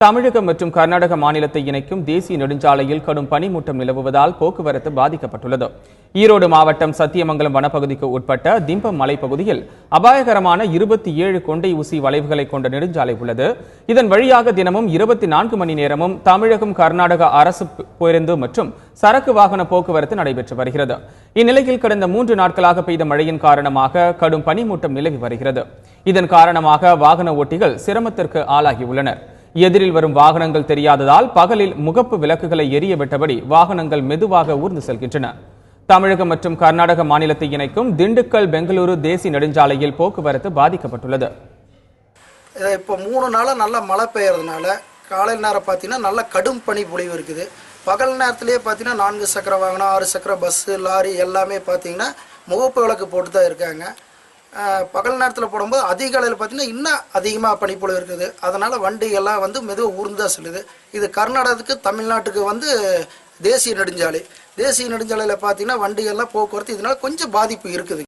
தமிழகம் மற்றும் கர்நாடக மாநிலத்தை இணைக்கும் தேசிய நெடுஞ்சாலையில் கடும் பனிமூட்டம் நிலவுவதால் போக்குவரத்து பாதிக்கப்பட்டுள்ளது. ஈரோடு மாவட்டம் சத்தியமங்கலம் வனப்பகுதிக்கு உட்பட்ட திம்பம் மலைப்பகுதியில் அபாயகரமான 27 கொண்டை ஊசி வளைவுகளை கொண்ட நெடுஞ்சாலை உள்ளது. இதன் வழியாக தினமும் 24 மணி நேரமும் தமிழகம் கர்நாடக அரசு பேருந்து மற்றும் சரக்கு வாகன போக்குவரத்து நடைபெற்று வருகிறது. இந்நிலையில் கடந்த 3 நாட்களாக பெய்த மழையின் காரணமாக கடும் பனிமூட்டம் நிலவி வருகிறது. இதன் காரணமாக வாகன ஓட்டிகள் சிரமத்திற்கு ஆளாகியுள்ளனர். எதிரில் வரும் வாகனங்கள் தெரியாததால் பகலில் முகப்பு விளக்குகளை எரிய விட்டபடி வாகனங்கள் மெதுவாக ஊர்ந்து செல்கின்றன. தமிழகம் மற்றும் கர்நாடக மாநிலத்தை இணைக்கும் திண்டுக்கல் பெங்களூரு தேசிய நெடுஞ்சாலையில் போக்குவரத்து பாதிக்கப்பட்டுள்ளது. இப்போ 3 நாளாக நல்லா மழை பெய்யறதுனால காலையில் நேரம் பார்த்தீங்கன்னா நல்ல கடும் பனி பொழிவு இருக்குது. பகல் நேரத்திலேயே பார்த்தீங்கன்னா 4 சக்கர வாகனம், 6 சக்கர பஸ்ஸு, லாரி எல்லாமே பார்த்தீங்கன்னா முகப்பு விளக்கு போட்டு தான் இருக்காங்க. பகல் நேரத்தில் போடும்போது அதிக அளவில் பார்த்தீங்கன்னா இன்னும் அதிகமாக பனிப்பொழிவு இருக்குது. அதனால் வண்டிகள்லாம் மெதுவாக ஊர்ந்து தான் செல்லுது. இது கர்நாடகத்துக்கு தமிழ்நாட்டுக்கு தேசிய நெடுஞ்சாலை. தேசிய நெடுஞ்சாலையில் பார்த்தீங்கன்னா வண்டிகள்லாம் போக்குவரத்து இதனால் கொஞ்சம் பாதிப்பு இருக்குது.